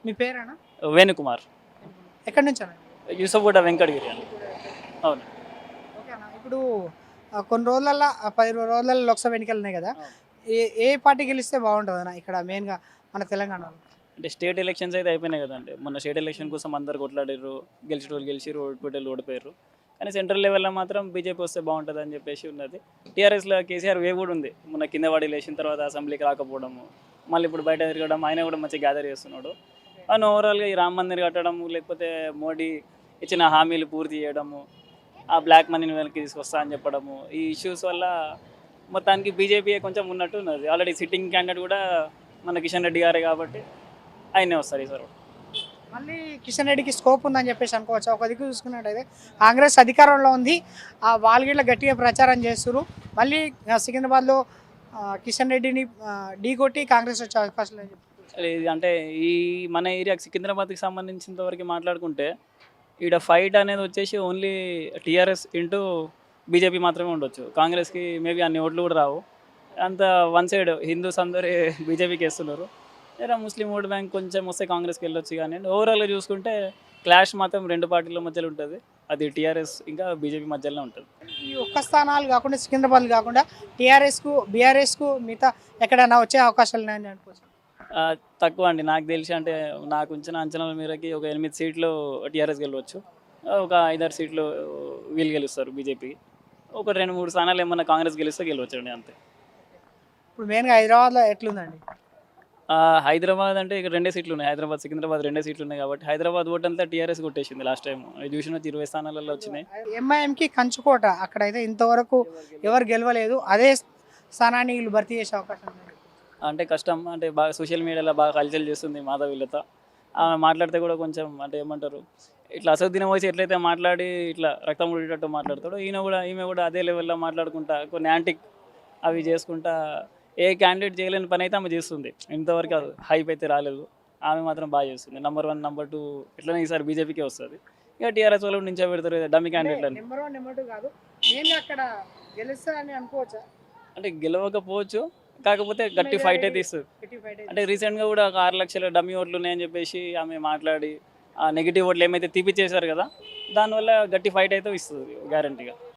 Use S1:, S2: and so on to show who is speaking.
S1: మీ పేరేనా?
S2: వేణుకుమార్.
S1: ఎక్కడి నుంచి అన్న?
S2: యూసఫ్గూడ వెంకటగిరి అని. అవును.
S1: ఓకే అన్న. ఇప్పుడు కొన్ని రోజులల్లో 10 రోజులలో లోక్సభ ఎన్నికలు ఉన్నాయి కదా,
S2: అవును.
S1: ఏ ఏ పార్టీ గెలిస్తే బాగుంటుంది అన్న ఇక్కడ మెయిన్గా మన తెలంగాణలో?
S2: అంటే స్టేట్ ఎలక్షన్స్ అయితే అయిపోయినాయి కదండి. మొన్న స్టేట్ ఎలక్షన్ కోసం అందరు కొట్లాడారు. గెలిచేటోళ్ళు గెలిచిరు, ఓడిపోయేటోళ్ళు ఓడిపోయారు. కానీ సెంట్రల్ లెవెల్లో మాత్రం బీజేపీ వస్తే బాగుంటుంది అని చెప్పేసి ఉన్నది. టీఆర్ఎస్లో కేసీఆర్ వేవ్ కూడా ఉంది. మొన్న కింద వాడి లేచిన తర్వాత అసెంబ్లీకి రాకపోవడము, మళ్ళీ ఇప్పుడు బయట తిరగడం, ఆయన కూడా మంచిగా గ్యాదర్ చేస్తున్నాడు. అండ్ ఓవరాల్గా ఈ రామ మందిర్ కట్టడము, లేకపోతే మోడీ ఇచ్చిన హామీలు పూర్తి చేయడము, ఆ బ్లాక్ మనీని వెనక్కి తీసుకొస్తా అని చెప్పడము, ఈ ఇష్యూస్ వల్ల మొత్తానికి బీజేపీ కొంచెం ఉన్నట్టు ఉన్నది. ఆల్రెడీ సిట్టింగ్ క్యాండిడేట్ కూడా మన కిషన్ రెడ్డి గారే కాబట్టి ఆయనే వస్తారు ఈసారి.
S1: మళ్ళీ కిషన్ రెడ్డికి స్కోప్ ఉందని చెప్పేసి అనుకోవచ్చు. ఒక దిక్కు చూసుకున్నట్టయితే కాంగ్రెస్ అధికారంలో ఉంది, వాళ్ళు గిట్ల గట్టిగా ప్రచారం చేస్తున్నారు. మళ్ళీ సికింద్రాబాద్లో కిషన్ రెడ్డిని ఢీకొట్టి కాంగ్రెస్ వచ్చే అవకాశాలు అని చెప్తున్నారు.
S2: ఇది అంటే ఈ మన ఏరియాకి సికింద్రాబాద్కి సంబంధించినంత వరకు మాట్లాడుకుంటే ఈడ ఫైట్ అనేది వచ్చేసి ఓన్లీ టీఆర్ఎస్ ఇంటూ బీజేపీ మాత్రమే ఉండొచ్చు. కాంగ్రెస్కి మేబీ అన్ని ఓట్లు కూడా రావు. అంత వన్ సైడ్ హిందూస్ అందరూ బీజేపీకి వేస్తున్నారు. లేదా ముస్లిం ఓట్ బ్యాంక్ కొంచెం వస్తే కాంగ్రెస్కి వెళ్ళొచ్చు. కానీ ఓవరాల్గా చూసుకుంటే క్లాష్ మాత్రం రెండు పార్టీల మధ్యలో ఉంటుంది. అది టీఆర్ఎస్ ఇంకా బీజేపీ మధ్యలో ఉంటుంది.
S1: ఈ ఒక్క స్థానాలు కాకుండా సికింద్రాబాద్ కాకుండా టీఆర్ఎస్కు బీఆర్ఎస్కు మిగతా ఎక్కడైనా వచ్చే అవకాశాలు ఉన్నాయని అనుకోవచ్చు.
S2: తక్కువ అండి నాకు తెలిసి. అంటే నాకు ఉంచిన అంచనాల మేరకి ఒక 8 సీట్లు టీఆర్ఎస్ గెలవచ్చు, ఒక 5-6 సీట్లు వీళ్ళు గెలుస్తారు బీజేపీకి, ఒక 2-3 స్థానాలు ఏమన్నా కాంగ్రెస్ గెలిస్తే గెలవచ్చు అండి, అంతే.
S1: ఇప్పుడు మెయిన్గా హైదరాబాద్లో ఎట్లుందండి?
S2: హైదరాబాద్ అంటే ఇక 2 సీట్లు ఉన్నాయి. హైదరాబాద్ సికింద్రాబాద్ 2 సీట్లు ఉన్నాయి కాబట్టి హైదరాబాద్ ఓట్ అంతా టీఆర్ఎస్ కొట్టేసింది లాస్ట్ టైం. చూసిన 20 స్థానాలలో వచ్చినాయి.
S1: ఎంఐఎంకి కంచుకోట అక్కడైతే ఇంతవరకు ఎవరు గెలవలేదు. అదే స్థానాన్ని వీళ్ళు భర్తీ చేసే అవకాశం ఉంది.
S2: అంటే కష్టం. అంటే బాగా సోషల్ మీడియాలో బాగా హల్చల్ చేస్తుంది మాధవీలత. ఆమె మాట్లాడితే కూడా కొంచెం అంటే ఏమంటారు, ఇట్లా అసదుద్దీన్ ఓవైసీ ఎట్లయితే మాట్లాడి ఇట్లా రక్తం ఉడేటట్టు మాట్లాడతాడో ఈమె కూడా అదే లెవెల్లో మాట్లాడుకుంటా కొన్ని యాంటిక్ అవి చేసుకుంటా ఏ క్యాండిడేట్ చేయలేని పని అయితే ఆమె చేస్తుంది. ఇంతవరకు హైప్ అయితే రాలేదు. ఆమె మాత్రం బాగా చేస్తుంది. నెంబర్ 1 నెంబర్ 2 ఇట్లనే ఈసారి బీజేపీకే వస్తుంది. ఇక టీఆర్ఎస్ వాళ్ళు నుంచో పెడతారు డమ్మీ క్యాండిడేట్లని.
S1: నెంబర్ 1 నెంబర్ 2 కాదు, నేను అక్కడ గెలుస్తారని అనుకోవచ్చా?
S2: అంటే గెలవకపోవచ్చు, కాకపోతే గట్టి ఫైట్ అయితే ఇస్తుంది. అంటే రీసెంట్గా కూడా ఒక 6 లక్షల డమ్మీ ఓట్లు ఉన్నాయని చెప్పేసి ఆమె మాట్లాడి ఆ నెగిటివ్ ఓట్లు ఏమైతే తీపిచ్చేశారు కదా, దానివల్ల గట్టి ఫైట్ అయితే ఇస్తుంది గ్యారంటీగా.